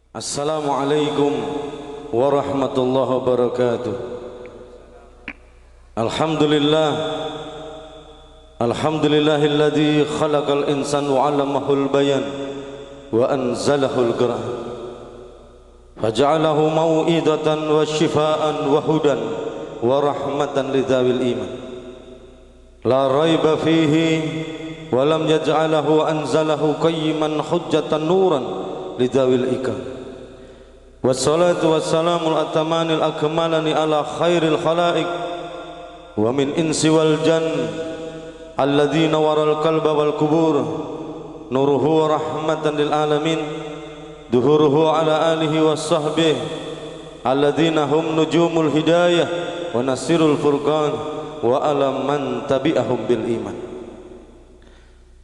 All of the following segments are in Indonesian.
Assalamualaikum warahmatullahi wabarakatuh. Alhamdulillah, alhamdulillahilladzi khalaqal insana wa 'allamahul bayan wa anzalahul Qur'an faja'alahu mau'izatan wa shifaa'an wa hudan wa rahmatan lidzawil iman la raiba fihi wa lam yaj'alahu anzalahu qayyiman hujjatan nuran lidzawil ikam. Wassalatu wassalamul atamanil akmalani ala khairil khalaiq wa min insi wal jan alladzina waral qalba wal kubur nuruhu wa rahmatan lil alamin duhuruhu ala alihi was sahbihi alladzina hum nujumul hidayah wa nasirul furqan wa ala man tabi'ahum bil iman.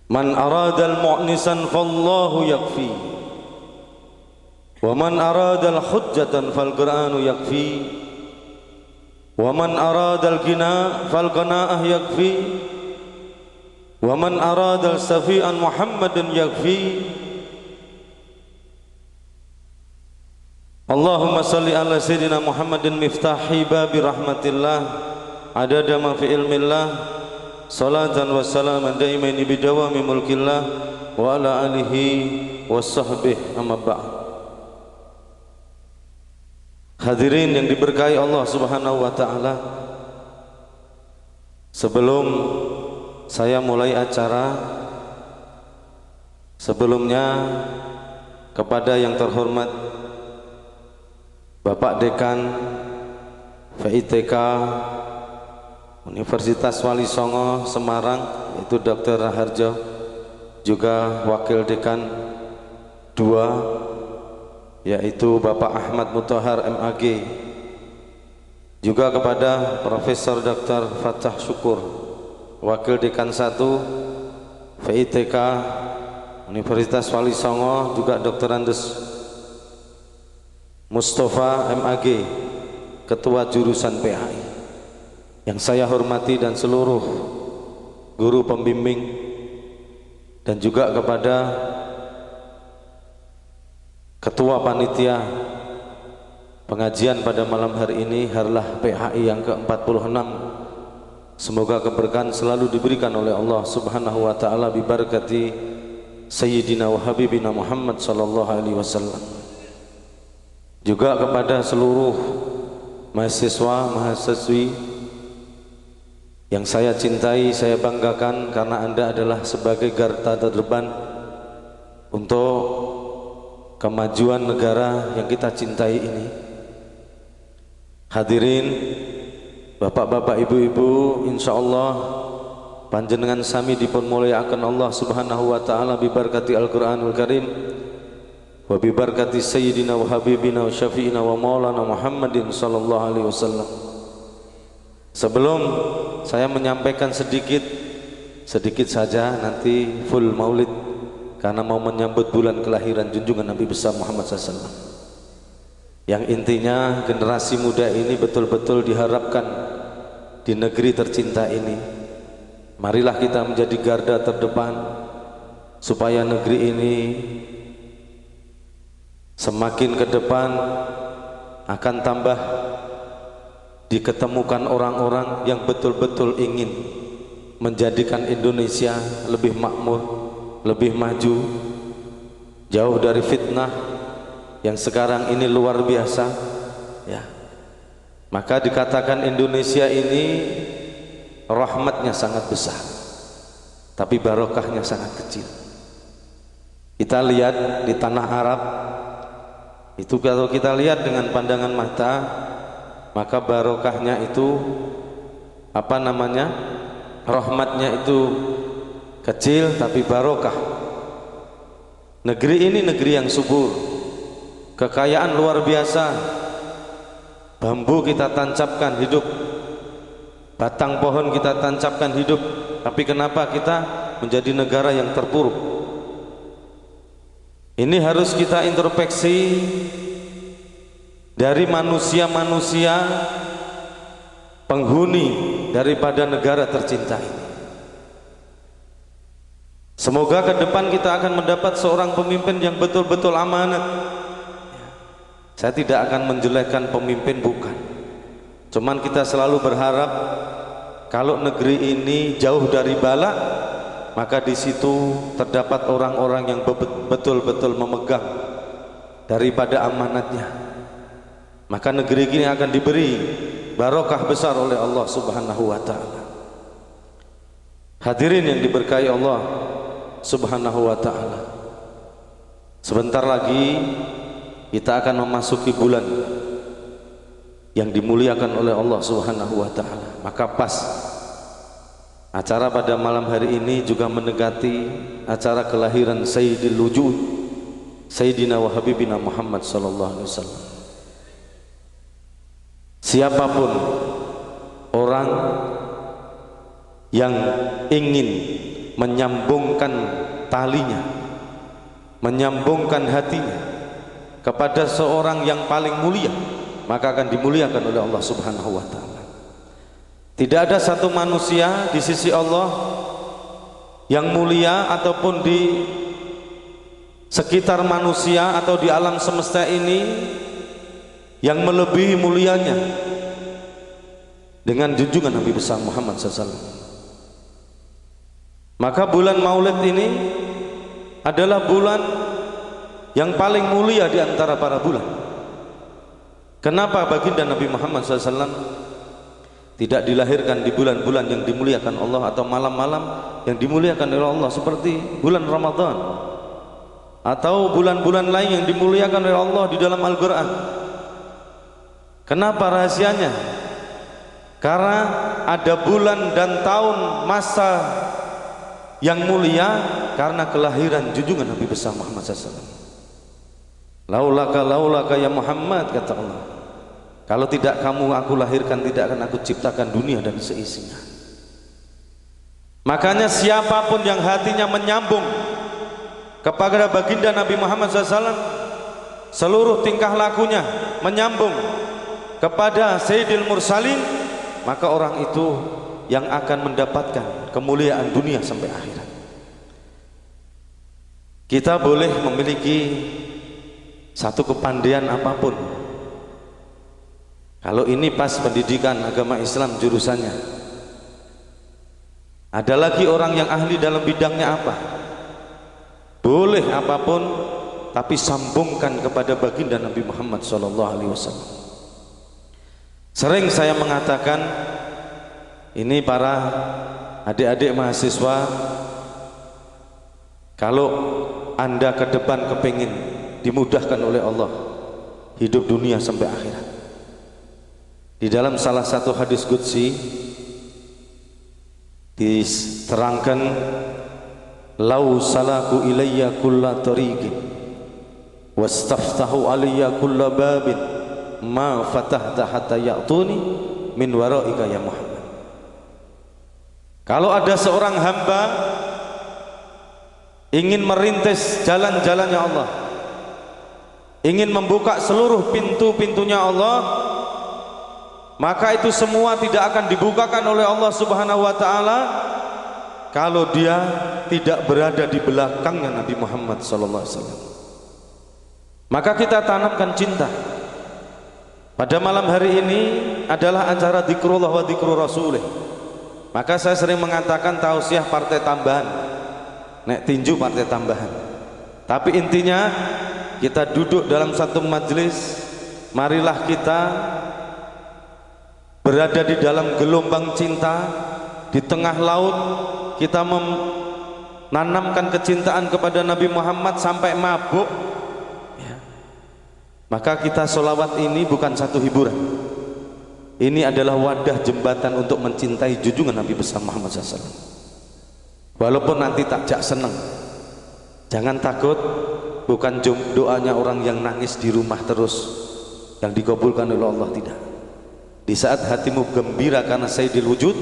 Man aradal mu'nisan fallahu yakfi wa man aradal hujjatan fal qur'anu yakfi wa man aradal ghina fal qanaah yakfi wa man aradal safi'an muhammadan yakfi. Allahumma salli ala sayyidina muhammadin miftahi babi rahmatillah adada ma fi ilmillah salatan wa salaman daimaini bidawami mulkillah wa ala alihi wa sahbihi amma ba'd. Hadirin yang diberkahi Allah Subhanahu wa taala, sebelum saya mulai acara, sebelumnya kepada yang terhormat Bapak Dekan FITK Universitas Wali Songo Semarang, yaitu Dr. Raharjo, juga Wakil Dekan 2 yaitu Bapak Ahmad Mutahar MAG, juga kepada Profesor Dr. Fatah Syukur Wakil Dekan 1 FITK Universitas Wali Songo, juga Dr. Andes Mustafa MAG Ketua Jurusan PAI yang saya hormati, dan seluruh guru pembimbing, dan juga kepada Ketua Panitia pengajian pada malam hari ini, Harlah PHI yang ke-46. Semoga keberkahan selalu diberikan oleh Allah Subhanahu wa taala bi barakati Sayyidina wa Habibina Muhammad sallallahu alaihi wasallam. Juga kepada seluruh mahasiswa mahasiswi yang saya cintai, saya banggakan, karena Anda adalah sebagai garda terdepan untuk kemajuan negara yang kita cintai ini. Hadirin bapak-bapak, ibu-ibu, insyaallah panjenengan sami dipun mulyakaken Allah Subhanahu wa taala bi barakati Al-Qur'anul Karim wa bi barakati sayyidina wa habibina wa syafi'ina wa maulana Muhammadin sallallahu alaihi wasallam. Sebelum saya menyampaikan sedikit saja, nanti full maulid, karena mau menyambut bulan kelahiran junjungan Nabi besar Muhammad SAW, yang intinya generasi muda ini betul-betul diharapkan di negeri tercinta ini. Marilah kita menjadi garda terdepan supaya negeri ini semakin ke depan akan tambah diketemukan orang-orang yang betul-betul ingin menjadikan Indonesia lebih makmur, lebih maju, jauh dari fitnah yang sekarang ini luar biasa, ya. Maka dikatakan Indonesia ini rahmatnya sangat besar, tapi barokahnya sangat kecil. Kita lihat di tanah Arab itu, kalau kita lihat dengan pandangan mata, maka barokahnya itu rahmatnya itu kecil tapi barokah. Negeri ini negeri yang subur, kekayaan luar biasa. Bambu kita tancapkan hidup, batang pohon kita tancapkan hidup, tapi kenapa kita menjadi negara yang terpuruk? Ini harus kita introspeksi dari manusia-manusia penghuni daripada negara tercinta ini. Semoga ke depan kita akan mendapat seorang pemimpin yang betul-betul amanat, Saya tidak akan menjelekkan pemimpin, bukan. Cuman kita selalu berharap kalau negeri ini jauh dari bala, maka di situ terdapat orang-orang yang betul-betul memegang daripada amanatnya. Maka negeri ini akan diberi barokah besar oleh Allah Subhanahu wa taala. Hadirin yang diberkahi Allah Subhanahu wa taala. Sebentar lagi kita akan memasuki bulan yang dimuliakan oleh Allah Subhanahu wa taala. Maka pas acara pada malam hari ini juga mendekati acara kelahiran Sayyidil Wujud Sayyidina wa Habibina Muhammad sallallahu alaihi wasallam. Siapapun orang yang ingin menyambungkan talinya, menyambungkan hatinya kepada seorang yang paling mulia, maka akan dimuliakan oleh Allah Subhanahu wa taala. Tidak ada satu manusia di sisi Allah yang mulia ataupun di sekitar manusia atau di alam semesta ini yang melebihi mulianya dengan junjungan Nabi besar Muhammad SAW. Maka bulan Maulid ini adalah bulan yang paling mulia di antara para bulan. Kenapa baginda Nabi Muhammad SAW tidak dilahirkan di bulan-bulan yang dimuliakan Allah atau malam-malam yang dimuliakan oleh Allah seperti bulan Ramadan atau bulan-bulan lain yang dimuliakan oleh Allah di dalam Al-Quran? Kenapa rahasianya? Karena ada bulan dan tahun masa yang mulia karena kelahiran junjungan Nabi besar Muhammad SAW. Laulaka ya Muhammad, kata Allah, kalau tidak kamu aku lahirkan, tidak akan aku ciptakan dunia dan seisinya. Makanya siapapun yang hatinya menyambung kepada baginda Nabi Muhammad SAW, seluruh tingkah lakunya menyambung kepada Sayyidil Mursalin, maka orang itu yang akan mendapatkan kemuliaan dunia sampai akhirat. Kita boleh memiliki satu kepandaian apapun, kalau ini pas pendidikan agama Islam jurusannya, ada lagi orang yang ahli dalam bidangnya apa, boleh apapun, tapi sambungkan kepada baginda Nabi Muhammad SAW. Sering saya mengatakan, ini para adik-adik mahasiswa, kalau Anda ke depan kepingin dimudahkan oleh Allah hidup dunia sampai akhirat, di dalam salah satu hadis qudsi diterangkan, lau salaku ilayya kulla tariqin wastaftahu alayya kulla babin ma fatahta hatta ya'tuni min waraika ya Muhammad. Kalau ada seorang hamba ingin merintis jalan-jalannya Allah, ingin membuka seluruh pintu-pintunya Allah, maka itu semua tidak akan dibukakan oleh Allah Subhanahu wa taala kalau dia tidak berada di belakangnya Nabi Muhammad sallallahu alaihi wasallam. Maka kita tanamkan cinta. Pada malam hari ini adalah acara zikrullah wa zikru rasulih. Maka saya sering mengatakan tausiah partai tambahan, nek tinju partai tambahan. Tapi intinya kita duduk dalam satu majelis, marilah kita berada di dalam gelombang cinta, di tengah laut kita menanamkan kecintaan kepada Nabi Muhammad sampai mabuk ya. Maka kita sholawat ini bukan satu hiburan, ini adalah wadah jembatan untuk mencintai junjungan Nabi besar Muhammad SAW. Walaupun nanti takjak senang, jangan takut, bukan doanya orang yang nangis di rumah terus yang dikabulkan oleh Allah, tidak. Di saat hatimu gembira karena Sayyidil Wujud,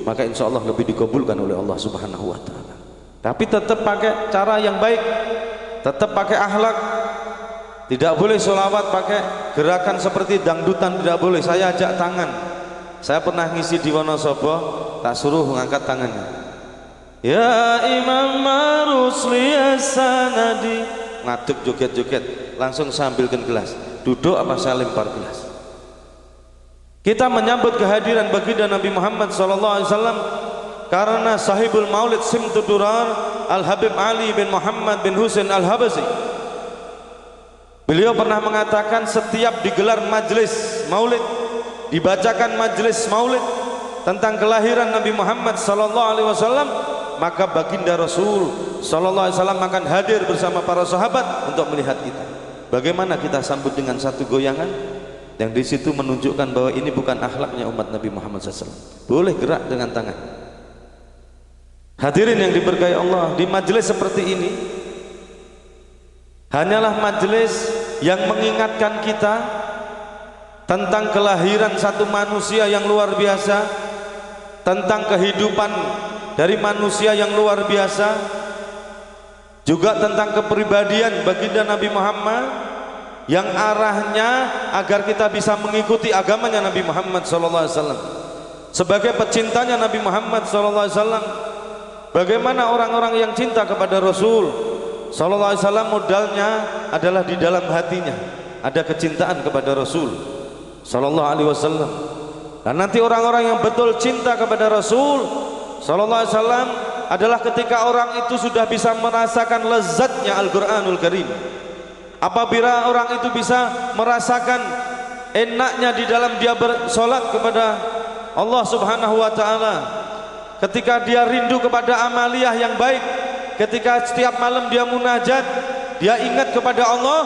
maka insya Allah lebih dikabulkan oleh Allah Subhanahu wa ta'ala. Tapi tetap pakai cara yang baik, tetap pakai akhlak. Tidak boleh sholawat pakai gerakan seperti dangdutan, tidak boleh. Saya ajak tangan, saya pernah ngisi di Wonosobo, tak suruh mengangkat tangannya, ya Imam Marusli Sanadi, ngaduk joget-joget, langsung sambilkan gelas, Duduk apa saya lempar gelas? Kita menyambut kehadiran baginda Nabi Muhammad SAW karena sahibul maulid Simtud Durar Al-Habib Ali bin Muhammad bin Husain Al-Habasyi. Beliau pernah mengatakan setiap digelar majelis maulid, dibacakan majelis maulid tentang kelahiran Nabi Muhammad SAW, maka baginda Rasul SAW akan hadir bersama para sahabat untuk melihat kita. Bagaimana kita sambut dengan satu goyangan yang di situ menunjukkan bahwa ini bukan akhlaknya umat Nabi Muhammad SAW. Boleh gerak dengan tangan. Hadirin yang diberkahi Allah, di majelis seperti ini hanyalah majelis yang mengingatkan kita tentang kelahiran satu manusia yang luar biasa, tentang kehidupan dari manusia yang luar biasa, juga tentang kepribadian baginda Nabi Muhammad yang arahnya agar kita bisa mengikuti agamanya Nabi Muhammad SAW. Sebagai pecintanya Nabi Muhammad SAW, bagaimana orang-orang yang cinta kepada Rasul Sallallahu Alaihi Wasallam, modalnya adalah di dalam hatinya ada kecintaan kepada Rasul Sallallahu Alaihi Wasallam. Dan nanti orang-orang yang betul cinta kepada Rasul Sallallahu Alaihi Wasallam adalah ketika orang itu sudah bisa merasakan lezatnya Al-Quranul Karim. Apabila orang itu bisa merasakan enaknya di dalam dia bersolat kepada Allah Subhanahu Wa Taala, ketika dia rindu kepada amaliyah yang baik, ketika setiap malam dia munajat, dia ingat kepada Allah,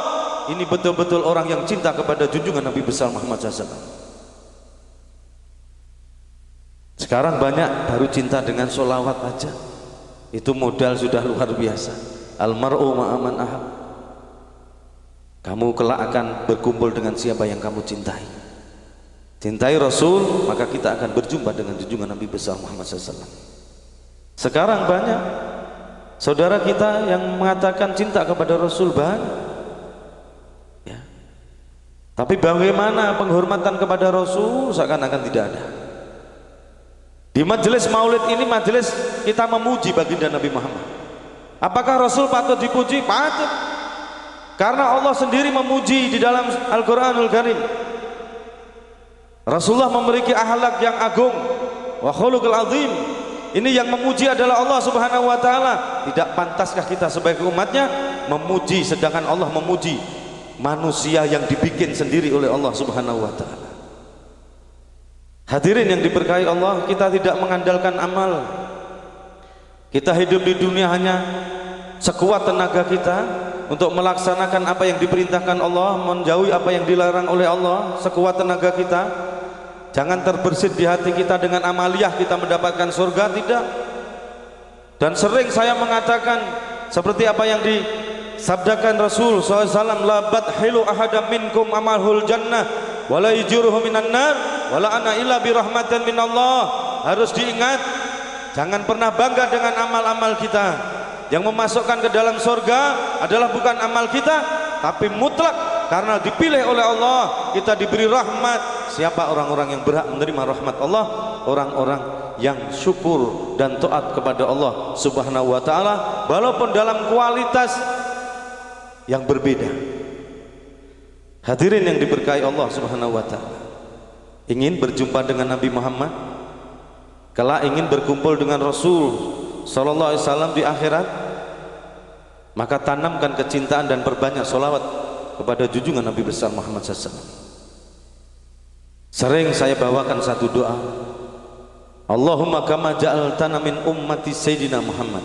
ini betul-betul orang yang cinta kepada junjungan Nabi besar Muhammad SAW. Sekarang banyak baru cinta dengan sholawat aja, itu modal sudah luar biasa. Almar'u ma'aman ahab. Kamu kelak akan berkumpul dengan siapa yang kamu cintai. Cintai Rasul, maka kita akan berjumpa dengan junjungan Nabi besar Muhammad SAW. Sekarang banyak saudara kita yang mengatakan cinta kepada Rasul banyak, ya. Tapi bagaimana penghormatan kepada Rasul seakan-akan tidak ada. Di majelis maulid ini majelis kita memuji baginda Nabi Muhammad. Apakah Rasul patut dipuji? Patut. Karena Allah sendiri memuji di dalam Al-Quranul Karim. Rasulullah memiliki akhlak yang agung, wa khuluqul azim. Ini yang memuji adalah Allah Subhanahu Wa Taala. Tidak pantaskah kita sebagai umatnya memuji, sedangkan Allah memuji manusia yang dibikin sendiri oleh Allah Subhanahu Wa Taala. Hadirin yang diberkahi Allah, kita tidak mengandalkan amal. Kita hidup di dunia hanya sekuat tenaga kita untuk melaksanakan apa yang diperintahkan Allah, menjauhi apa yang dilarang oleh Allah, sekuat tenaga kita. Jangan terbersit di hati kita dengan amaliyah kita mendapatkan surga, tidak. Dan sering saya mengatakan seperti apa yang disabdakan Rasul SAW, la badhilu ahadam minkum amalhul jannah wala yujuruhu minan nar wala ana illa birahmatan minallah. Harus diingat, jangan pernah bangga dengan amal-amal kita. Yang memasukkan ke dalam surga adalah bukan amal kita, tapi mutlak karena dipilih oleh Allah, kita diberi rahmat. Siapa orang-orang yang berhak menerima rahmat Allah? Orang-orang yang syukur dan taat kepada Allah Subhanahu Wa Taala, walaupun dalam kualitas yang berbeda. Hadirin yang diberkahi Allah Subhanahu Wa Taala, ingin berjumpa dengan Nabi Muhammad, kelak ingin berkumpul dengan Rasul Sallallahu Alaihi Wasallam di akhirat, maka tanamkan kecintaan dan perbanyak sholawat kepada junjungan Nabi besar Muhammad SAW. Sering saya bawakan satu doa, Allahumma kama ja'altana min ummati Sayyidina Muhammad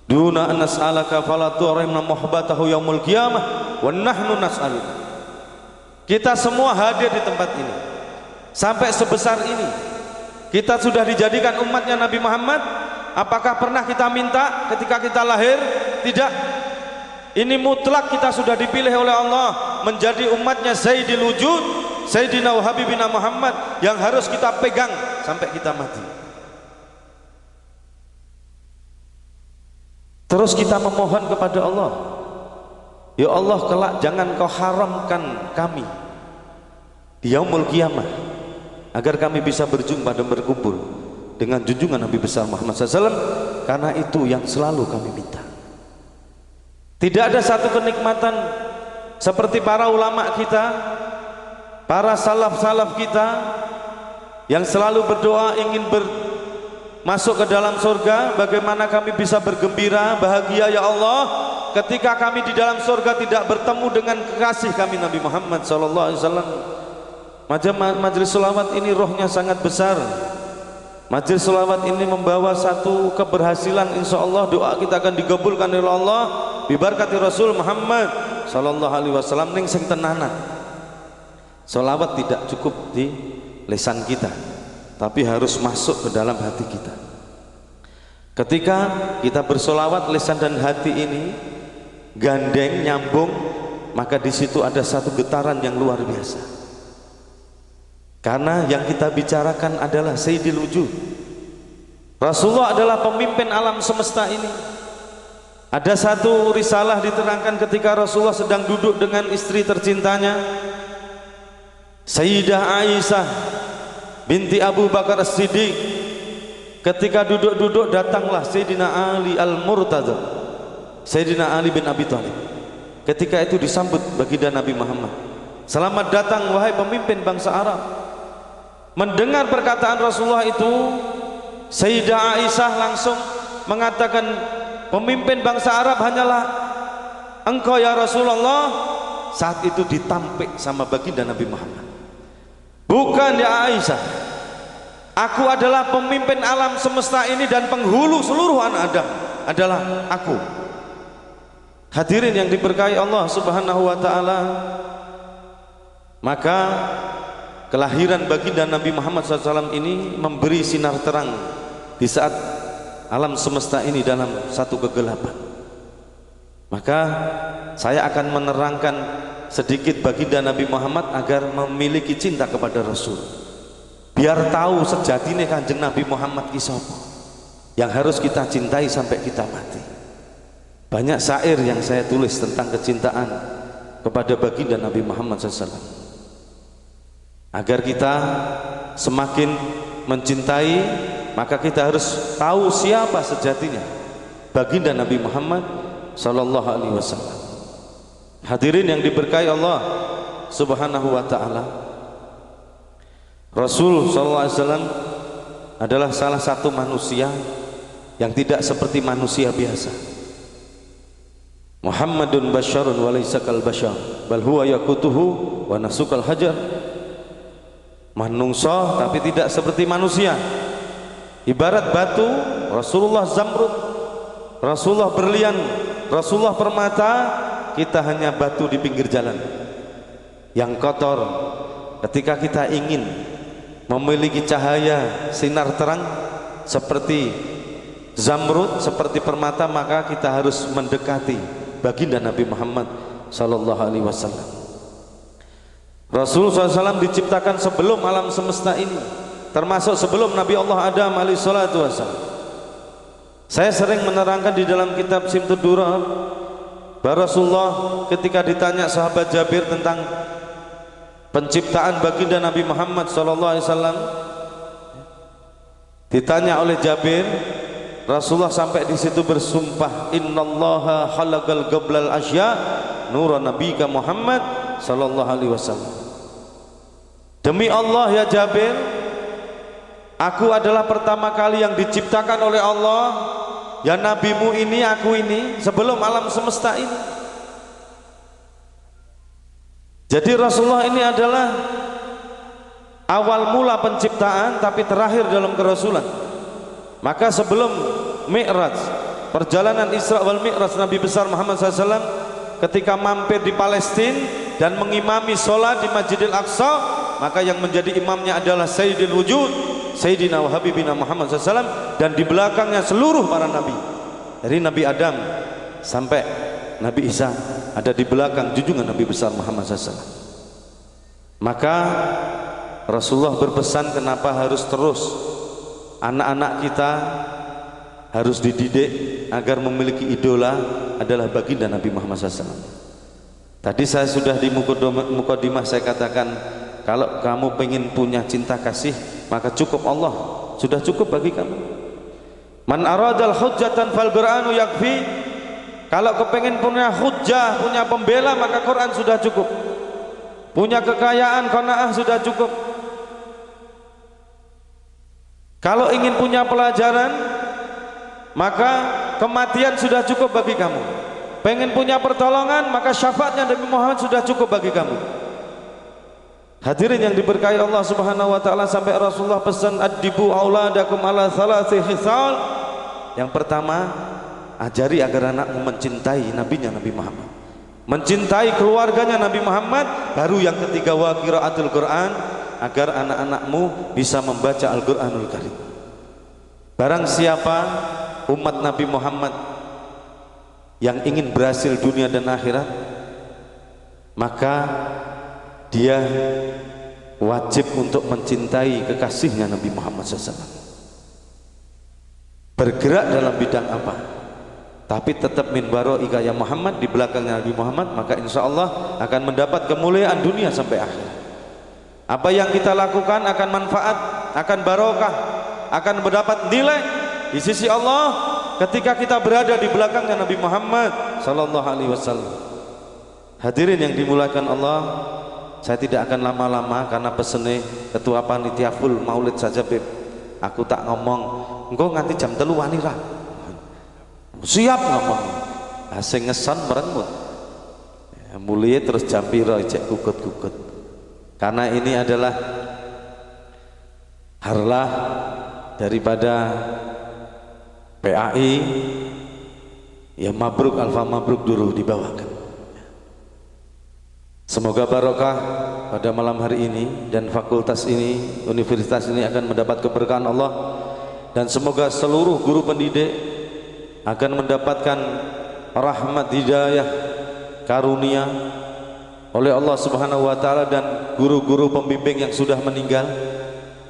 duna an nas'alaka fala tu'rimna muhabbatahu yaumul qiyamah wa nahnu nas'aluka. Kita semua hadir di tempat ini sampai sebesar ini, kita sudah dijadikan umatnya Nabi Muhammad. Apakah pernah kita minta ketika kita lahir? Tidak. Ini mutlak kita sudah dipilih oleh Allah menjadi umatnya Sayyidil Wujud, Sayyidina wa Habibina Muhammad, yang harus kita pegang sampai kita mati. Terus kita memohon kepada Allah, ya Allah, kelak jangan kau haramkan kami di yaumul qiyamah, agar kami bisa berjumpa dan berkumpul dengan junjungan Nabi besar Muhammad SAW, karena itu yang selalu kami minta. Tidak ada satu kenikmatan seperti para ulama kita, para salaf-salaf kita yang selalu berdoa ingin masuk ke dalam surga. Bagaimana kami bisa bergembira, bahagia ya Allah ketika kami di dalam surga tidak bertemu dengan kekasih kami Nabi Muhammad SAW. Majelis sholawat ini rohnya sangat besar. Majelis sholawat ini membawa satu keberhasilan, insya Allah doa kita akan dikabulkan oleh Allah bibarkati Rasul Muhammad SAW. Ning sing tenanan, sholawat tidak cukup di lisan kita, tapi harus masuk ke dalam hati kita. Ketika kita bersolawat, lisan dan hati ini gandeng, nyambung, maka di situ ada satu getaran yang luar biasa. Karena yang kita bicarakan adalah Sayyidil Wujud. Rasulullah adalah pemimpin alam semesta ini. Ada satu risalah diterangkan ketika Rasulullah sedang duduk dengan istri tercintanya, Sayyidah Aisyah binti Abu Bakar As-Siddiq. Ketika duduk-duduk, datanglah Sayyidina Ali Al-Murtadha, Sayyidina Ali bin Abi Thalib. Ketika itu disambut baginda Nabi Muhammad, selamat datang wahai pemimpin bangsa Arab. Mendengar perkataan Rasulullah itu, Sayyidah Aisyah langsung mengatakan, pemimpin bangsa Arab hanyalah engkau ya Rasulullah. Saat itu ditampik sama baginda Nabi Muhammad, bukan ya Aisyah, aku adalah pemimpin alam semesta ini dan penghulu seluruh anak Adam adalah aku. Hadirin yang diberkahi Allah Subhanahu wa ta'ala, maka kelahiran baginda Nabi Muhammad SAW ini memberi sinar terang di saat alam semesta ini dalam satu kegelapan. Maka saya akan menerangkan sedikit baginda Nabi Muhammad agar memiliki cinta kepada Rasul, biar tahu sejatinya Kanjeng Nabi Muhammad ki sapa yang harus kita cintai sampai kita mati. Banyak syair yang saya tulis tentang kecintaan kepada baginda Nabi Muhammad SAW, agar kita semakin mencintai, maka kita harus tahu siapa sejatinya baginda Nabi Muhammad sallallahu alaihi wasallam. Hadirin yang diberkahi Allah Subhanahu wa taala, Rasul sallallahu alaihi wasallam adalah salah satu manusia yang tidak seperti manusia biasa. Muhammadun basyarun wa laysa kal basyar bal huwa yaqutuhu wa nasukal hajar. Manungso tapi tidak seperti manusia, ibarat batu. Rasulullah zamrud, Rasulullah berlian, Rasulullah permata, kita hanya batu di pinggir jalan yang kotor. Ketika kita ingin memiliki cahaya sinar terang seperti zamrud, seperti permata, maka kita harus mendekati baginda Nabi Muhammad sallallahu alaihi wasallam. Rasulullah SAW diciptakan sebelum alam semesta ini, termasuk sebelum Nabi Allah Adam alaihissalatu wassalam. Saya sering menerangkan di dalam kitab Simtud Durar bahwa Rasulullah ketika ditanya sahabat Jabir tentang penciptaan baginda Nabi Muhammad SAW, ditanya oleh Jabir, Rasulullah sampai di situ bersumpah, innallaha halaqal qablal asya nura nabiyika Muhammad sallallahu alaihi wasallam. Demi Allah ya Jabir, aku adalah pertama kali yang diciptakan oleh Allah, ya nabimu ini, aku ini sebelum alam semesta ini. Jadi Rasulullah ini adalah awal mula penciptaan tapi terakhir dalam kerasulan. Maka sebelum Mi'raj, perjalanan Isra wal Mi'raj Nabi besar Muhammad SAW, ketika mampir di Palestina dan mengimami sholat di Masjidil Aqsa, maka yang menjadi imamnya adalah Sayyidil Wujud, Sayyidina wa Habibina Muhammad SAW, dan di belakangnya seluruh para nabi, dari Nabi Adam sampai Nabi Isa ada di belakang junjungan Nabi besar Muhammad SAW. Maka Rasulullah berpesan kenapa harus terus anak-anak kita harus dididik agar memiliki idola adalah baginda Nabi Muhammad SAW. Tadi saya sudah di mukadimah saya katakan, kalau kamu pengen punya cinta kasih, maka cukup Allah, sudah cukup bagi kamu. Man aradal hujjatan fal Qur'anu yakfi. Kalau kepengen punya hujjah, punya pembela, maka Quran sudah cukup. Punya kekayaan, qanaah sudah cukup. Kalau ingin punya pelajaran, maka kematian sudah cukup bagi kamu. Pengen punya pertolongan, maka syafaatnya Nabi Muhammad sudah cukup bagi kamu. Hadirin yang diberkahi Allah Subhanahu wa taala, sampai Rasulullah pesan addibu auladakum ala thalathi khisal. Yang pertama, ajari agar anakmu mencintai nabinya Nabi Muhammad, mencintai keluarganya Nabi Muhammad. Baru yang ketiga, wa qiraatul Quran, agar anak-anakmu bisa membaca Al-Qur'anul Karim. Barang siapa umat Nabi Muhammad yang ingin berhasil dunia dan akhirat, maka dia wajib untuk mencintai kekasihnya Nabi Muhammad SAW. Bergerak dalam bidang apa, tapi tetap min waraika ya Muhammad, di belakangnya Nabi Muhammad, maka insya Allah akan mendapat kemuliaan dunia sampai akhir. Apa yang kita lakukan akan manfaat, akan barokah, akan mendapat nilai di sisi Allah ketika kita berada di belakangnya Nabi Muhammad sallallahu alaihi wasallam. Hadirin yang dimuliakan Allah, saya tidak akan lama-lama karena pesene ketua panitia full maulid saja, Beb. Aku tak ngomong, engkau nganti jam 3 wani ra. Siap ngomong. Asing ngeson merengut. Ya, mulia terus jam piro cek kukut-kukut. Karena ini adalah harlah daripada PAI, ya mabruk, alfa mabruk dulu dibawakan. Semoga barokah pada malam hari ini, dan fakultas ini, universitas ini akan mendapat keberkahan Allah, dan semoga seluruh guru pendidik akan mendapatkan rahmat, hidayah, karunia oleh Allah Subhanahu wa taala, dan guru-guru pembimbing yang sudah meninggal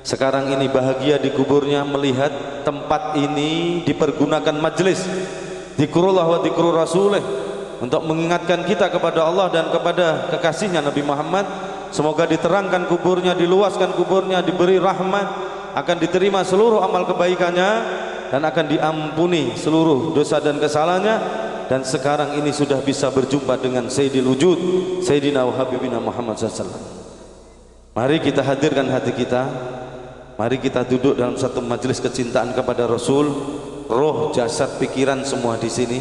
sekarang ini bahagia di kuburnya melihat tempat ini dipergunakan majelis dzikrullah wa dzikrur rasulih untuk mengingatkan kita kepada Allah dan kepada kekasihnya Nabi Muhammad. Semoga diterangkan kuburnya, diluaskan kuburnya, diberi rahmat, akan diterima seluruh amal kebaikannya, dan akan diampuni seluruh dosa dan kesalahannya. Dan sekarang ini sudah bisa berjumpa dengan Sayyidil Wujud, Sayyidina wa Habibina Muhammad SAW. Mari kita hadirkan hati kita, mari kita duduk dalam satu majelis kecintaan kepada Rasul, roh, jasad, pikiran semua di sini.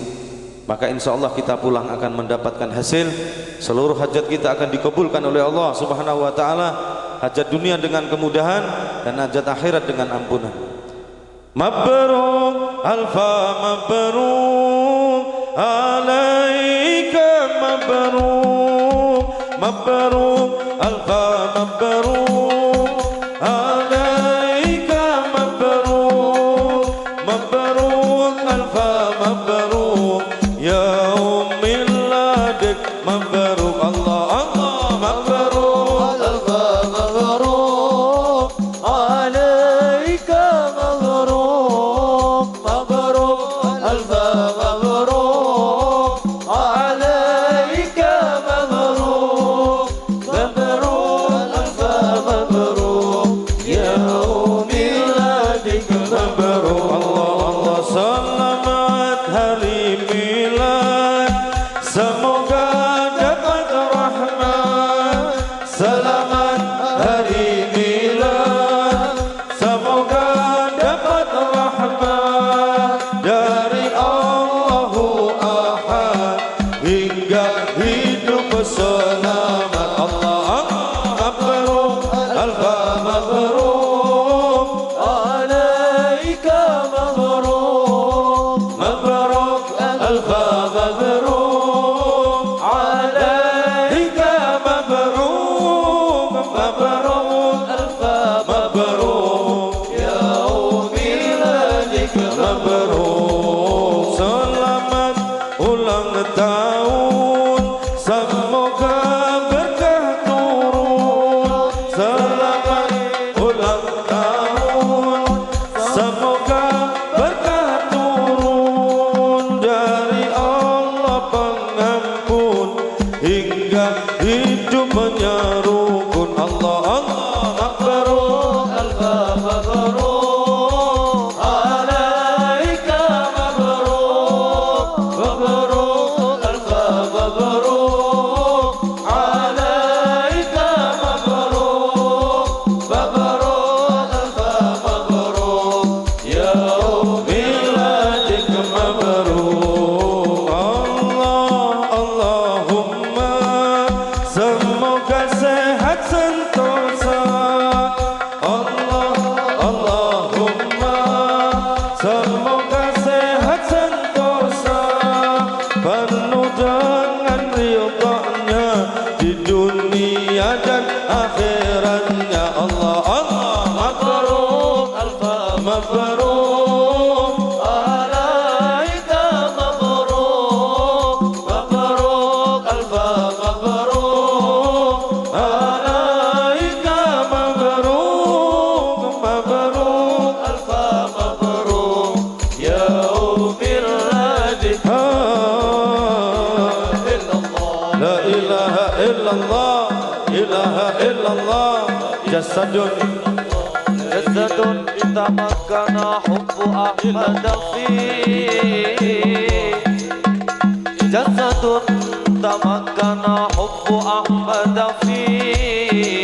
Maka insya Allah kita pulang akan mendapatkan hasil. Seluruh hajat kita akan dikabulkan oleh Allah Subhanahu wa taala. Hajat dunia dengan kemudahan, dan hajat akhirat dengan ampunan. Mabruk alfa mabruk alaika mabruk, mabruk alfa mabruk alaika mabruk, mabruk alfa mabruk yaum miladik, mabruk Allah Allah, mabruk alfa mabruk alaika mabruk, mabruk alfa mabruk alaika mabruk, mabruk alfa mabruk yaum miladik, mabruk Allah Allah. Selamat hari milad, semoga dapat rahmat. Selamat hari milad, semoga dapat rahmat dari Allahu Ahad hingga hidup selamat. Allah mabruk alfa mabruk alaika mabruk, mabruk alfa mabruk alaika mabruk, mabruk alfa mabruk yaum miladik, mabruk. Selamat ulang tahun, semoga berkah turun. Selamat ulang jasadun tamakkana hubbu Ahmad fihi jasadun tamakkana hubbu Ahmad fihi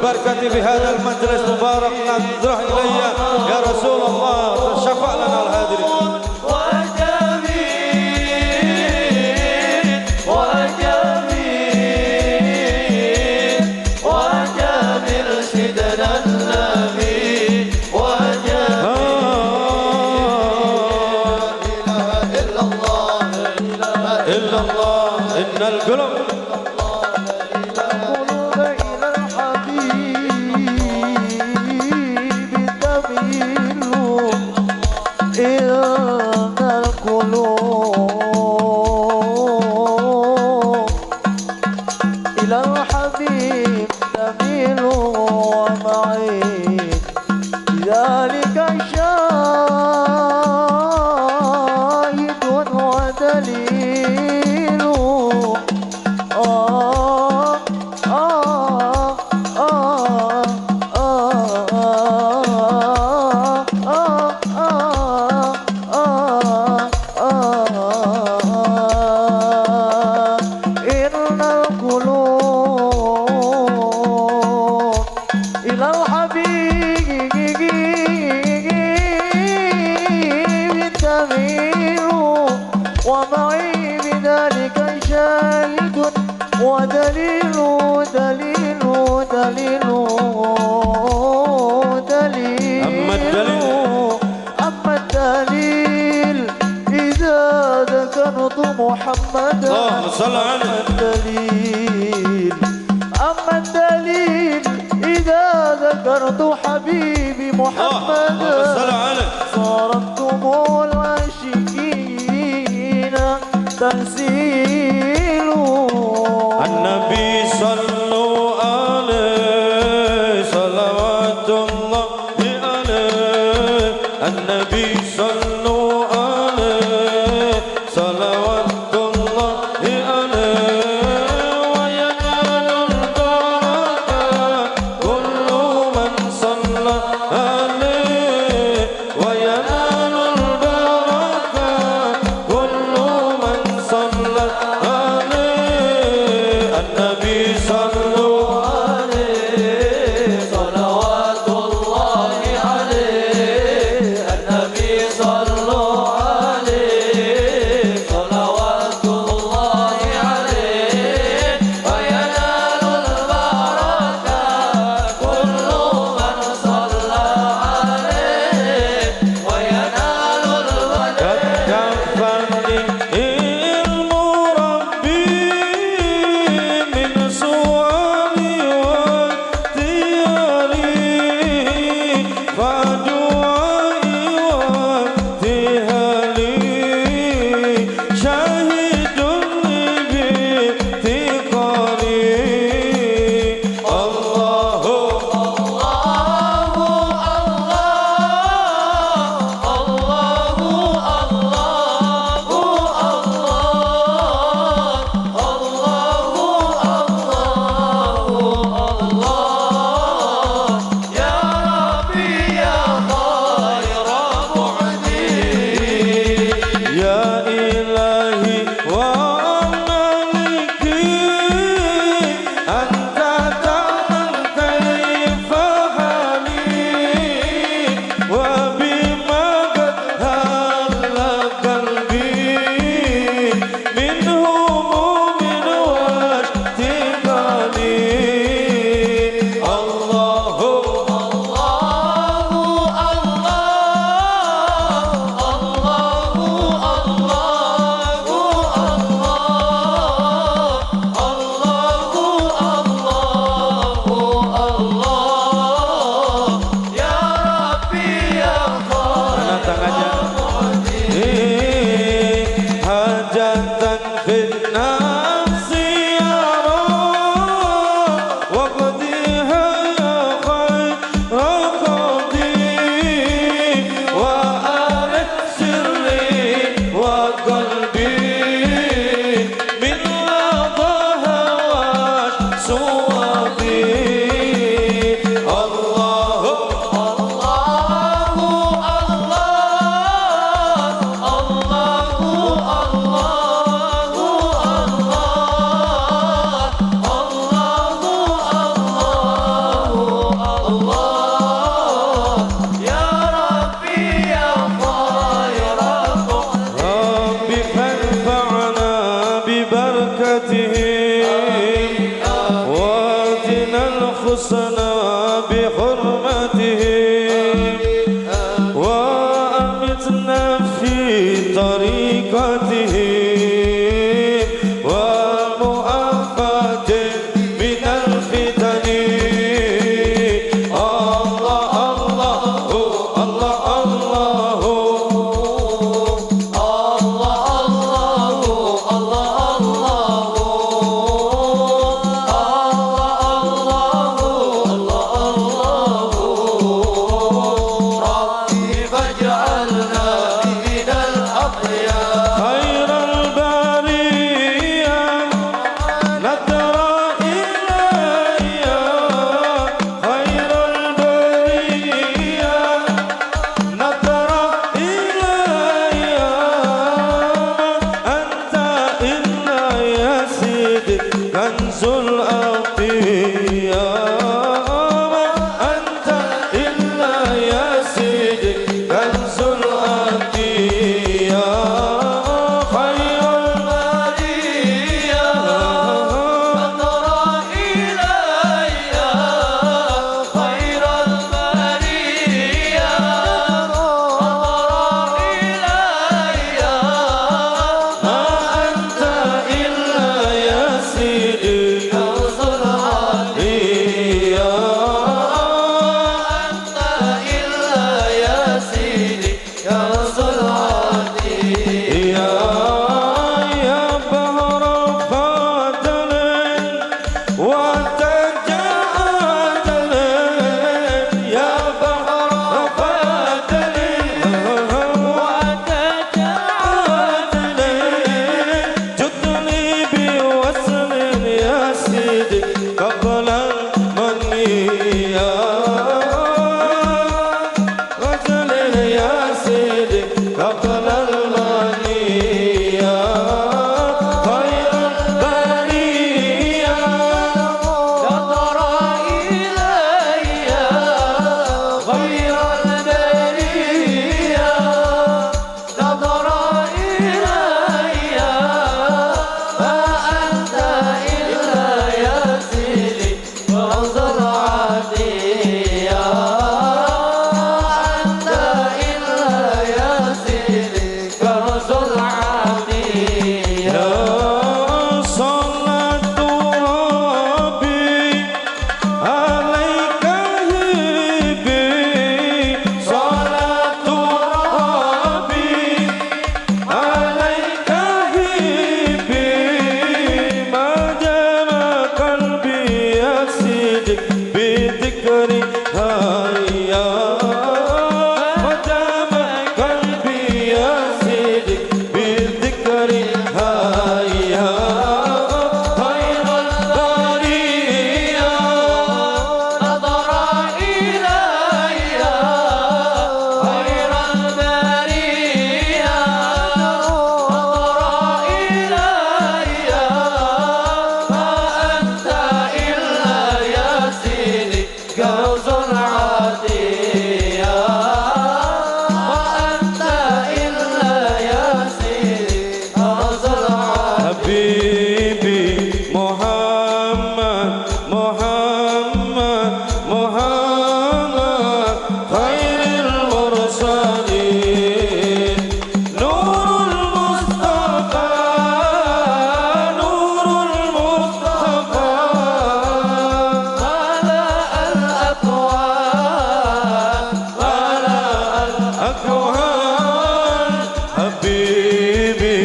بركتي في هذا المجلس مبارك نظره إلي يا رسول الله تشفع لنا الهادرين إن القلوب ومعي ذلك شاهد ودليل إن القلوب إلى الحبيب تميل ومعي بذلك شاهد ودليل دليل دليل دليل أما الدليل إذا ذكرت محمدا اللهم صل عليه. الدليل أما الدليل إذا ذكرت حبيبي محمدا صل عليه. صارتم العاشقين تنزيل النبي صلوا عليه صلوات الله عليه. النبي صلوا عليه صلوات الله عليه. وينال البركة كل من صلى عليه. وينال البركة كل من صلى عليه. النبي صلوا عليه صلوات الله عليه النبي صلى كنز العطية وأنت إلا يا سيدي كنز العطية حبيبي محمد محمد محمد خير المرسلين نور المصطفى نور المصطفى ملأ الأكوان أكوان حبيبي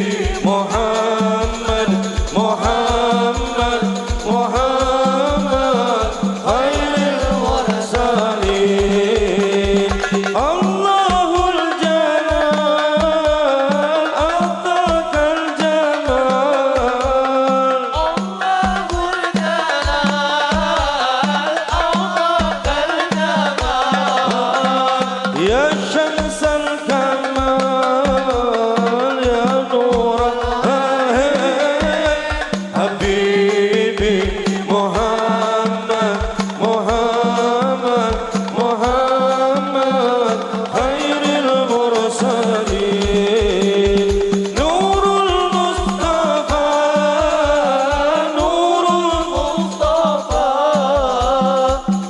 محمد محمد محمد خير المرسلين الله الجلال أعطاك الجمال الله الجلال أعطاك الجمال يا شمس الكمال يا نور حبيبي محمد محمد محمد خير المرسلين نور المصطفى نور مصطفى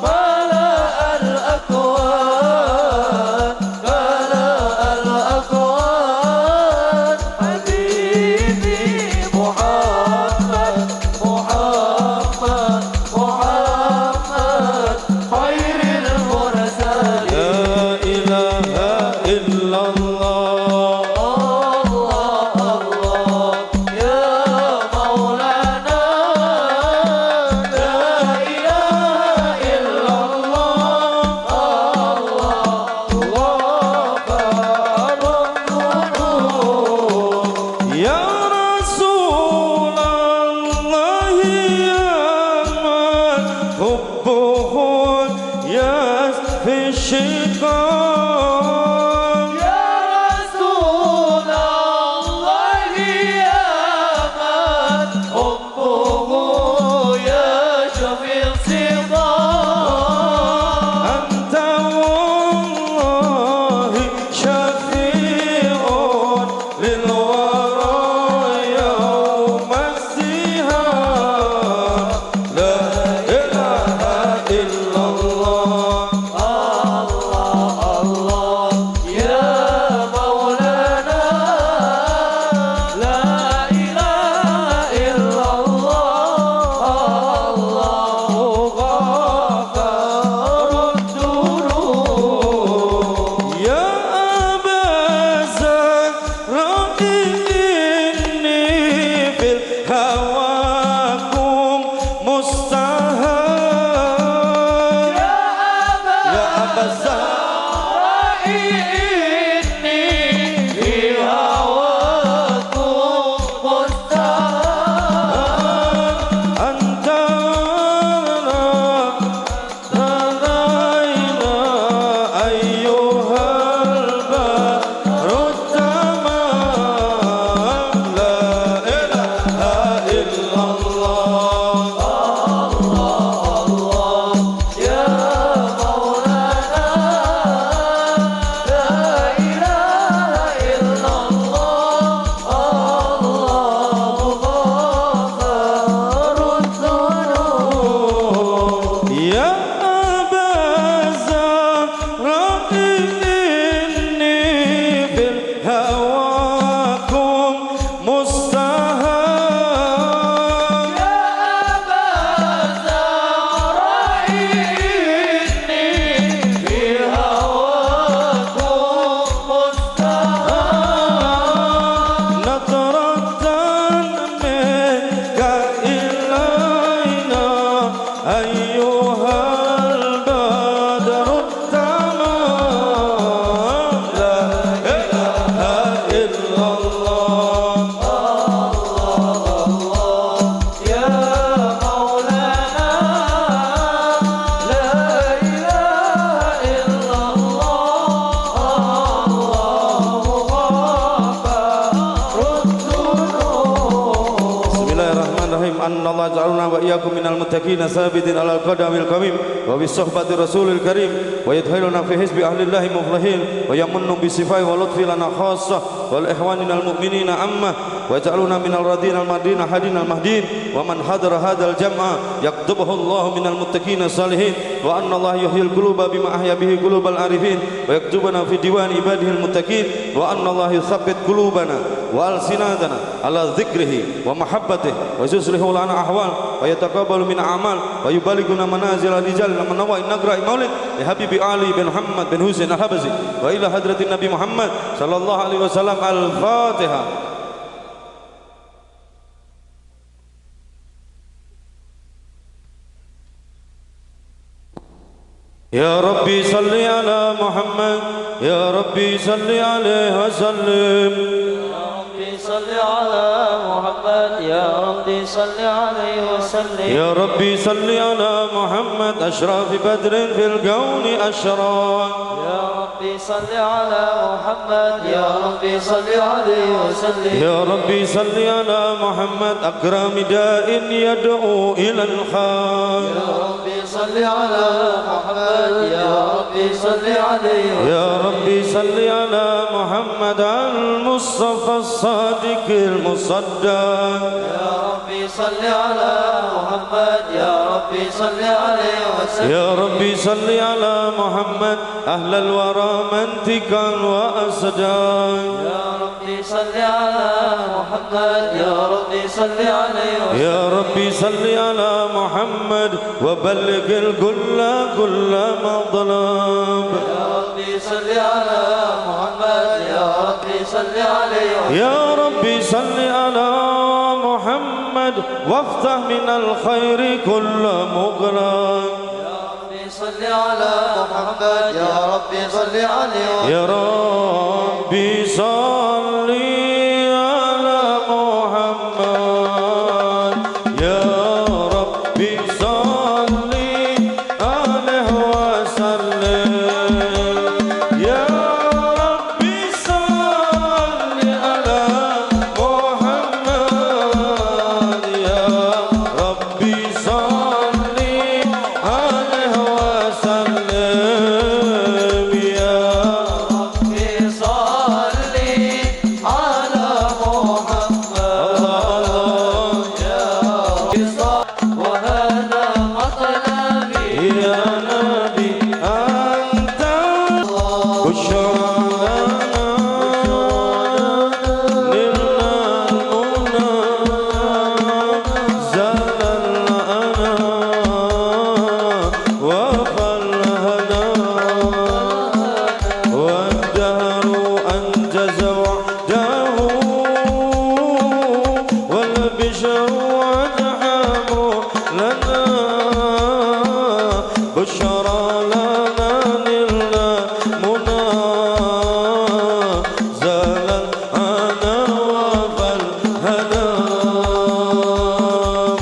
ملأ الأكوان حبيبي محمد محمد محمد خير المرسلين لا إله إلا الله الله الله يا مولانا لا إله إلا الله يا رسول الله يا من حبه يسفي الشقاق يا رسول الله يا من حبه يشفي الصغار أنت والله شفيع للورى يوم الزهار لا إله إلا الله الله يا مولانا لا إله إلا الله الله غفار الذنوب يا أبا زهراء إني في هواكم مستهان يا أبا الزهراء إني في هواكم مستهان أنت ترينا أيها البحر التمام لا إله إلا الله يا مولانا Allah ja'alna wa iyyakum minal muttaqina sabitin alal qadamil qawim wa bis suhbati rasulil karim wa yadkhiluna fi hizbi ahlillahi muflihin wa yamunnu bi sifai wa lutfi lana khassah wal ihwaninal mu'minina amma wa ja'aluna minal radinal madina hadinal mahdin wa man hadara hadzal jam'a yaktubuhu Allah minal muttaqina salihin wa anna Allah yuhyil quluba bima ahya bihi qulubal arifin wa yaktubuna fi diwan ibadihil muttaqin wa anna Allah yuthabbit qulubana wa alsinatana ala dzikrihi wa mahabbatihi wa yuslihu lana ahwal wa yataqabbalu min a'mal wa yubalighuna manazil rijal man nawa nagra'i maulid li habibi Ali bin Muhammad bin Husain al-Habasi wa ila hadratin Nabi Muhammad sallallahu alaihi wasallam al-Fatihah. Ya Rabbi salli ala Muhammad Ya Rabbi salli alaihi wasallim صل على محمد يا ربي صل عليه وسلم يا ربي صل على محمد أشرف بدر في الكون أشراق يا ربي صل على محمد يا ربي صل عليه وسلم يا ربي صل على محمد أكرم داء يدعو إلى الخير يا ربي صل على محمد يا ربي صل عليه وسلم يا ربي صل على محمد المصطفى الصادق المصدق يا ربي صل على محمد يا ربي صل عليه وسلم يا ربي صل على محمد أهل الورى منطقا وأسدا يا ربي صل على محمد يا ربي صل عليه وسلم يا ربي صل على محمد وبلغ الكل كل مطلب يا ربي صل على محمد يا ربي صل عليه وسلم يا ربي صل على محمد وافتح من الخير كل مغلق يا ربي صل على محمد يا ربي صل عليه وسلم يا ربي صل على محمد يا ربي صل عليه وسلم يا ربي صل على محمد يا ربي صل عليه وسلم يا ربي صل على محمد يا ربي صل وهذا مطلبي يا نبي أنت بشرى لنا المنى زال الأنا وفلهنا والدهر أنجز وحده والبشر وأدحم لنا بشرى لنا نلنا منى زال الأنا وفلهنا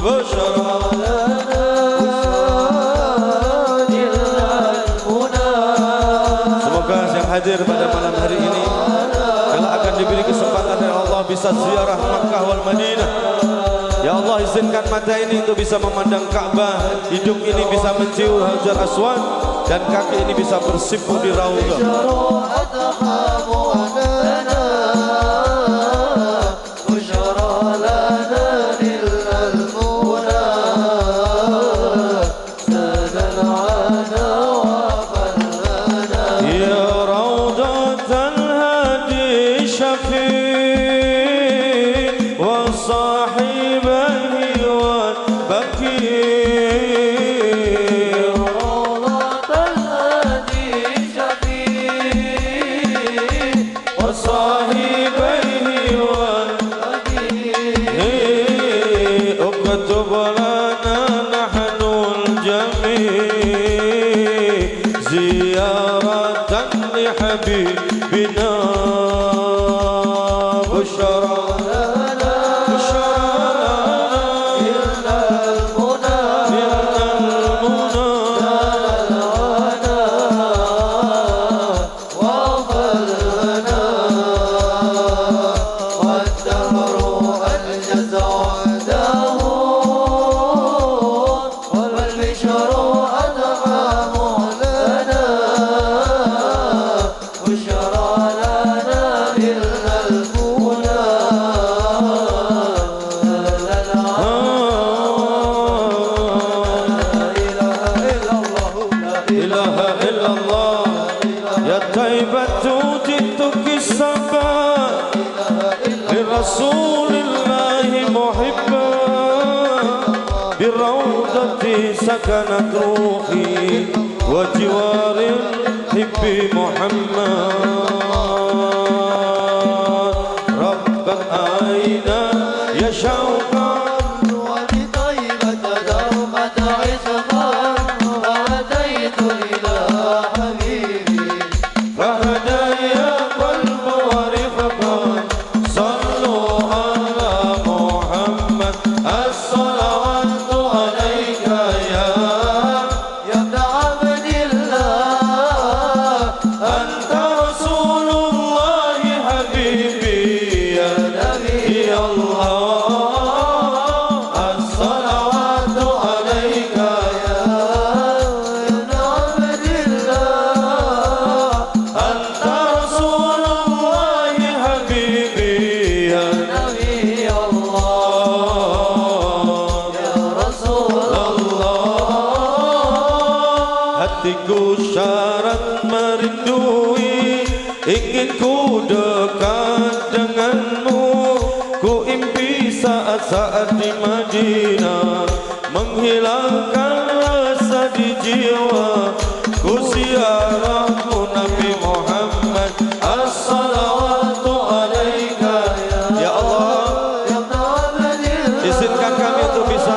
بشرى Semoga yang hadir pada malam hari ini yang akan diberi kesempatan oleh Allah bisa ziarah Makkah wal Madinah. Ya Allah, izinkan mata ini untuk bisa memandang Ka'bah, hidung ini bisa mencium Hajar Aswad, dan kaki ini bisa bersimpuh di Raudhah. يا روضة الهادي شفيع وصاحبه والبكير روضة الهادي شفيع وصاحبه والبكير اكتب لنا نحن الجميع زيارة لحبيبنا بشرى لنا إلا المنى وفلنا والدهر أنجز وعده إلا الله يا طيبة جئتك السبا لرسول الله محبا بالروضة سكنت روحي وجوار حب محمد ربك أين يا شوقا ولطيبة دومة عشقا فأتيت إلى حبيبي فهدايا قلب ورفقا صلوا على محمد الصلوات عليك يا ابن عبد الله أنت رسول الله حبيبي يا نبي الله الصلوات عليك يا ابن عبد الله أنت رسول الله حبيبي يا نبي الله يا رسول hatiku syarat merindui ingin ku dekat denganmu ku impi saat-saat di Madinah menghilangkan rasa di jiwa ku ziarahmu Nabi Muhammad as-salawatu alaika ya Allah izinkan kami untuk bisa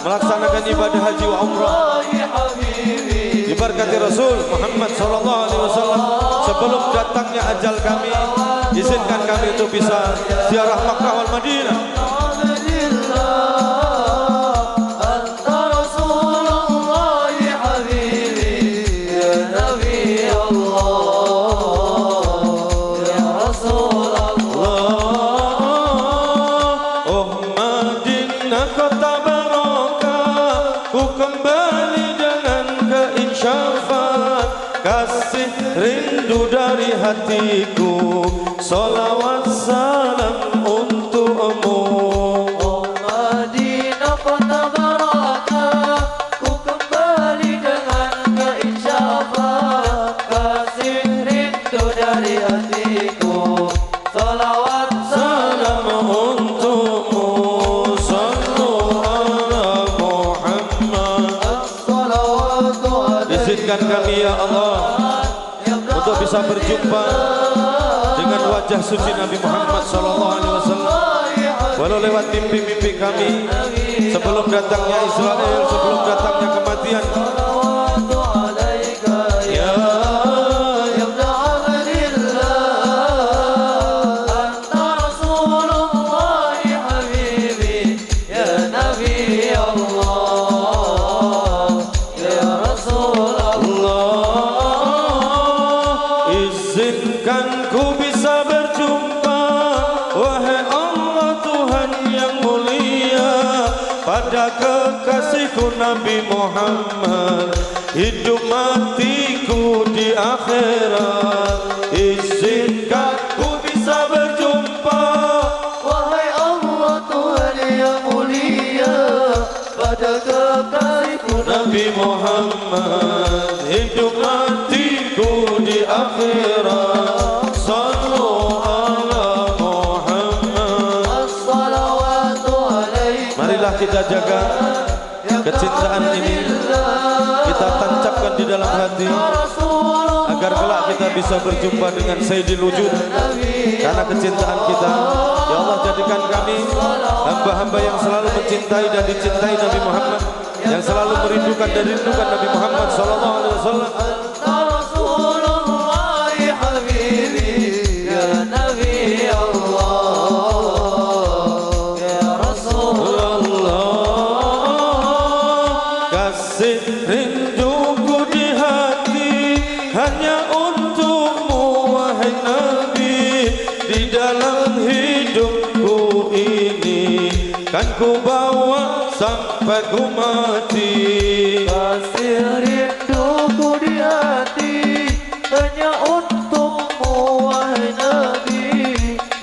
melaksanakan ibadah haji wa umrah diberkati Rasul Muhammad sallallahu alaihi wasallam sebelum datangnya ajal kami izinkan kami untuk bisa ziarah Makkah wal Madinah أنت رسول الله حبيبي يا نبي الله يا رسول Oh Madinah kota barokah ku kembali dengan keinsyafat kasih rindu dari hatiku salawat salam untukmu Madinah kota barakah ku kembali dengan keinsyafat kasih rindu dari hatiku salawat salam untukmu sallu ala Muhammad salawatu izinkan kami ya Allah untuk bisa berjumpa dengan wajah suci Nabi Muhammad sallallahu alaihi wasallam walau lewat mimpi-mimpi kami sebelum datangnya Israel sebelum datangnya kematian salawatu alaika ya ابن عبد الله أنت رسول الله حبيبي يا نبي الله يا رسول Allah izinkan ku bisa berjumpa wahai Allah Tuhan yang mulia pada kekasihku Nabi Muhammad hidup matiku di akhirat izinkan ku bisa berjumpa wahai Allah Tuhan yang mulia pada kekasihku Nabi Muhammad hidup matiku di akhirat sallu ala Muhammad as-salawatu alaika marilah kita jaga kecintaan ini kita tancapkan di dalam hati agar kelak kita bisa berjumpa dengan Sayyidil Wujud karena kecintaan kita ya Allah jadikan kami hamba-hamba yang selalu mencintai dan dicintai Nabi Muhammad yang selalu merindukan dan rindukan Nabi Muhammad sallallahu alaihi wasallam رسول الله حبيبي يا نبي الله يا رسول kasih rinduku di hati hanya untukmu wahai Nabi di dalam hidupku ini kan ku bawa sampai ku mati kasih rinduku di hati hanya untukmu wahai Nabi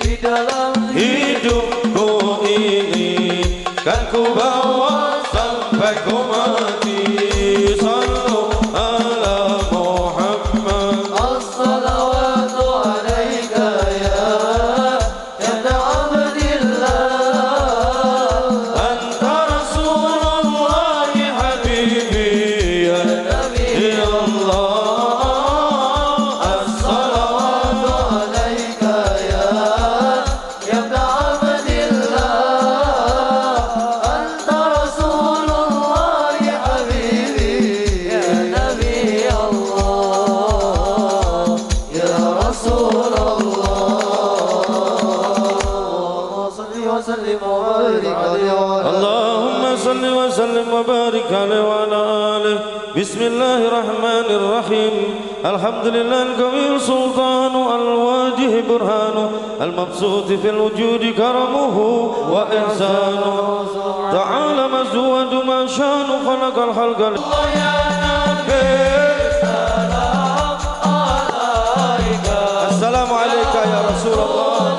di dalam hidupku ini kan ku bawa sampai ku mati sallu ala Bismillahirrahmanirrahim. Alhamdulillahil qawiyil sultanu al-wajih burhanu al-mabsuti fil wujudi karamuhu wa ihsanu ta'ala mazwadu ma syanu khalaqal khalqa. Allah ya Nabi salam alaika. Assalamu alayka ya Rasulullah.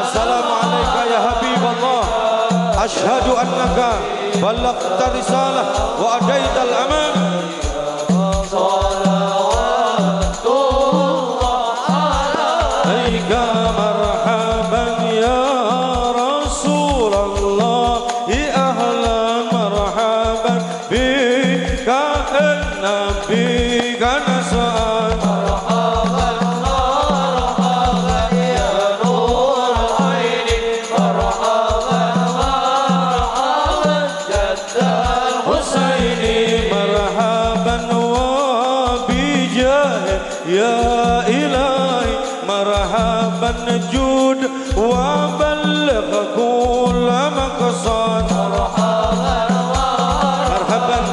Assalamu alayka ya Habiballah. Ashhadu annaka ballaghta risalah wa adaital aman. Ya ilahi marhaban jud wa balligh kull maqsad. Marhaban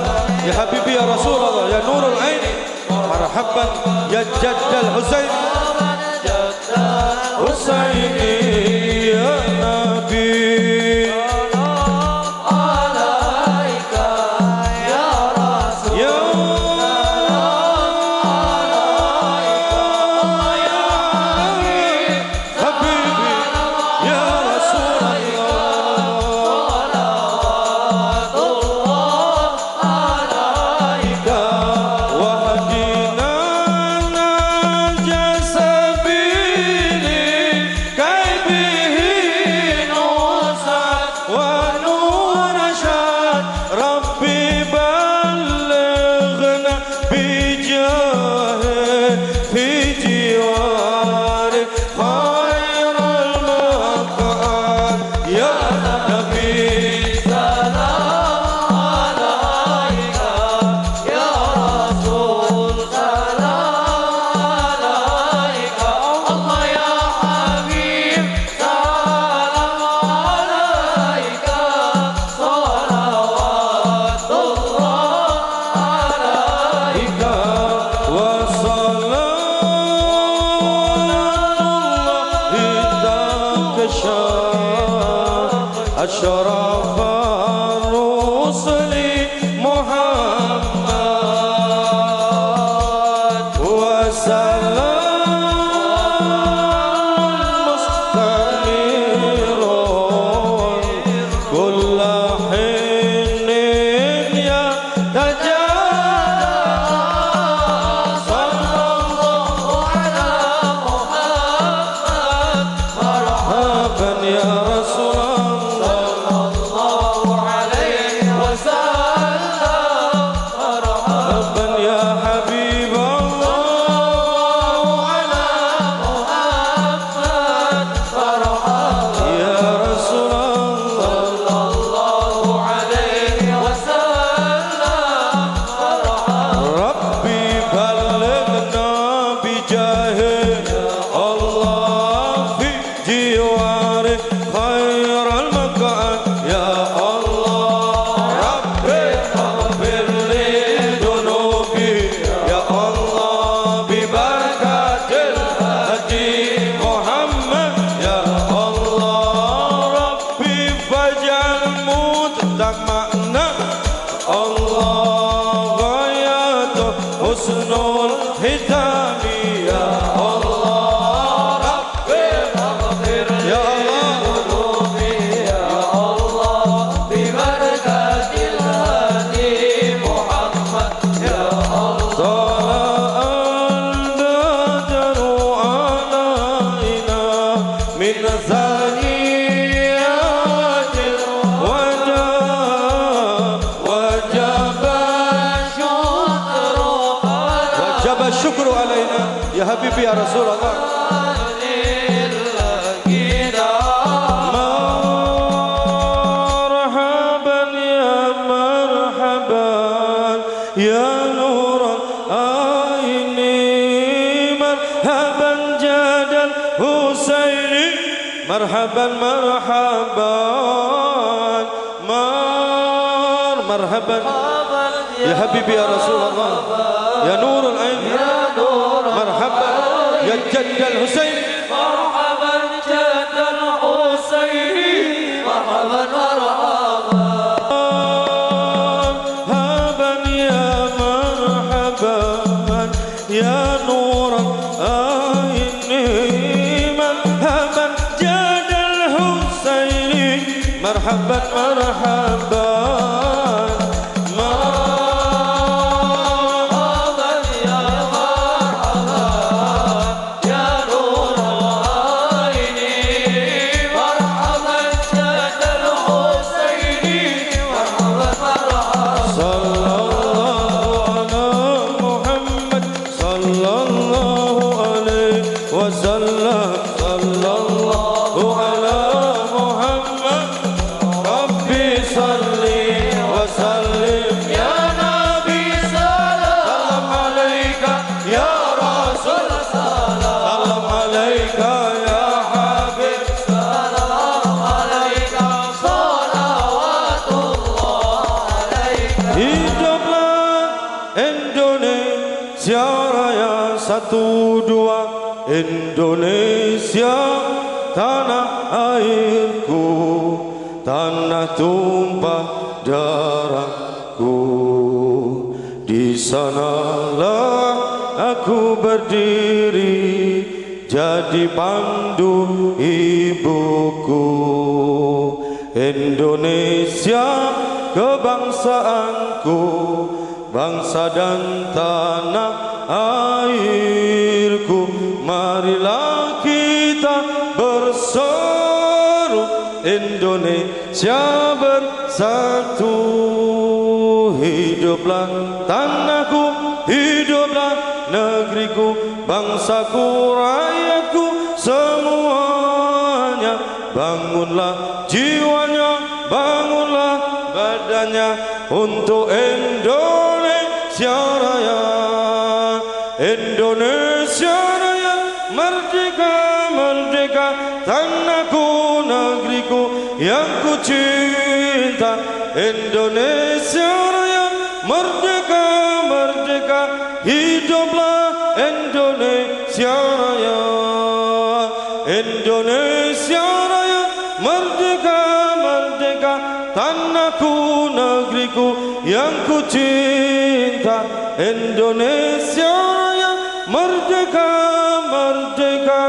ya habibi ya Rasulullah ya nurul ain. Marhaban ya jaddal Husain. Husaini ya Nabi. أشرف الرسل محمد وسلام مستمر كل حين يتجدد صلى الله على محمد مرحبا يا رسول husnul hitami ya Allah Rabbi maghfir ya Allah ya Allah bi barakatil hadi Muhammad ya Allah al-badru alaina min zaniyatil الشكر علينا يا حبيبي يا رسول الله مرحبا يا مرحبا يا نور العين مرحبا جاد الحسين مرحبا مرحبا مرحبا Ya Habibi ya Rasulullah, ya Nurul Ain, marhaban ya Jaddal Husain, marhaban Jaddal Husain, marhaban marhaban ya marhaban ya Nurul Ain, marhaban Jaddal Husain, marhaban marhaban. Indonesia Raya 1, 2 Indonesia tanah airku, tanah tumpah darahku. Di sanalah aku berdiri jadi pandu ibuku. Indonesia kebangsaanku, bangsa dan tanah airku. Marilah kita berseru, Indonesia bersatu. Hiduplah tanahku, hiduplah negeriku, bangsaku, rakyatku semuanya. Bangunlah jiwanya, bangunlah badannya untuk Indonesia Raya. Indonesia Raya merdeka, merdeka, tanahku, negeriku yang ku cinta. Indonesia Raya merdeka, merdeka, hiduplah Indonesia Raya. Indonesia Raya merdeka, merdeka, tanahku, negeriku yang ku cinta. Indonesia Raya merdeka, merdeka,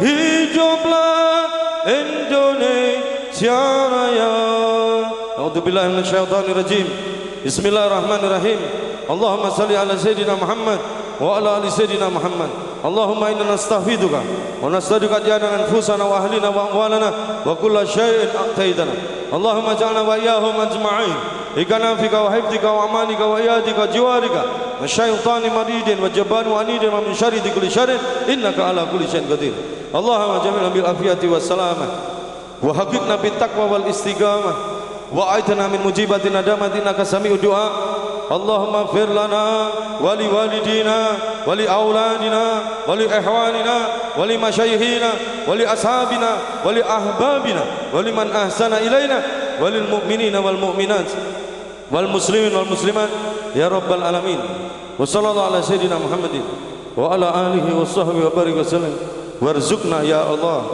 hiduplah Indonesia Raya. A'udzubillahi minasyaitonir rajim. Bismillahirrahmanirrahim. Allahumma salli ala sayyidina Muhammad wa ala ali sayyidina Muhammad. Allahumma inna nastaghfiruka wa nastaghfiruka jana anfusana wa ahlina wa amwalana wa kulla syai'in a'taitana. Allahumma ja'alna wa iyyahum ajma'in ikana fika wa hifdika wa amanika wa iyadika jiwarika wa syaitani maridin wa jabban wa anidin wa min syarri kulli syarrin innaka ala kulli syai'in qadir. Allahumma jamilna bil afiyati was salamah wa haqiqna bit taqwa wal istiqamah wa aitana min mujibati nadamati innaka sami'ud du'a. Allahumma ighfir lana wa li walidina wa li auladina wa li ihwanina wa li masyayikhina wa li ashabina wa li ahbabina wa liman ahsana ilaina wa lil mu'minina wal mu'minat wal muslimin wal muslimat ya rabbal alamin. Wa sallallahu ala sayyidina Muhammadin wa ala alihi wa sahbihi wa barik wa sallam. Warzuqna ya Allah,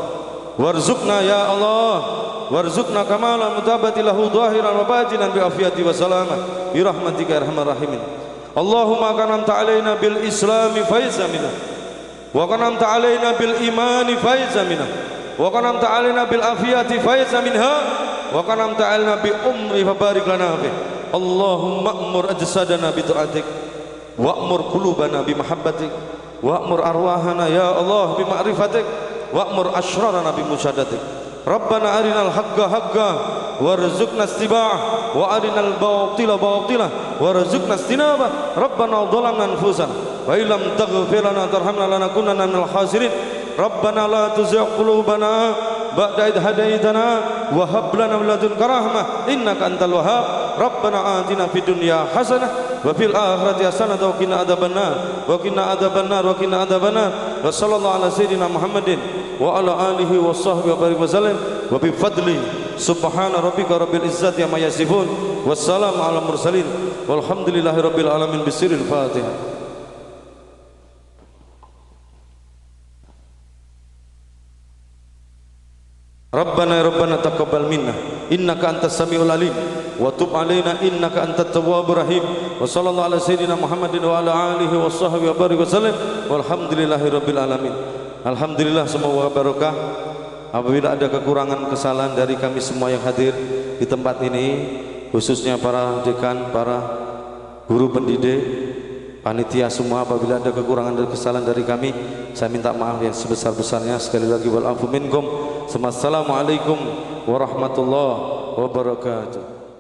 warzuqna ya Allah, warzuqna kamala mutabati lahu zahiran wa batinan bi afiyati wa salamah bi rahmatika ya arhamar rahimin. Allahumma kanamta alaina bil islami faiza minna wa kanamta alaina bil imani faiza minna wa kanamta alaina bil afiyati faiza minha wa kanamta alaina bi umri fa barik lana fi. Allahumma amur ajsadana bi ta'atik wa amur qulubana bi mahabbatik wa amur arwahana ya Allah bi ma'rifatik wa amur ashrarana bi musyahadatik. Rabbana arinal haqqa haqqa warzuqna istiba'ah wa arinal batila batila warzuqna istinabah. Rabbana dhalamna anfusana wa illam taghfir lana tarhamna lanakunanna minal khasirin. Rabbana la tuzigh qulubana ba'da idh hadaitana wa hab lana min ladunka rahmah innaka antal wahhab. Rabbana atina fid dunya hasanah wa fil akhirati hasanah wa qina adzabannar wa qina adzabannar wa qina adzabannar. Wa sallallahu ala sayyidina Muhammadin wa ala alihi wa sahbihi wa barik wa sallam wa bi fadli Subhana rabbika rabbil izzati amma yasifun. Wassalamu ala mursalin. Walhamdulillahi rabbil alamin. Bisiril Fatihah. Rabbana ya Rabbana taqabbal minna innaka antas samiul alim wa tub alaina innaka antat tawwabur rahim. Wa sallallahu ala sayyidina Muhammadin wa ala alihi wa sahbihi wa barik wasallam. Walhamdulillahi rabbil alamin. Alhamdulillah, semoga barokah. Apabila ada kekurangan kesalahan dari kami semua yang hadir di tempat ini, khususnya para dekan, para guru pendidik, panitia semua, apabila ada kekurangan dan kesalahan dari kami, saya minta maaf yang sebesar-besarnya. Sekali lagi wal afu minkum. Assalamualaikum warahmatullahi wabarakatuh.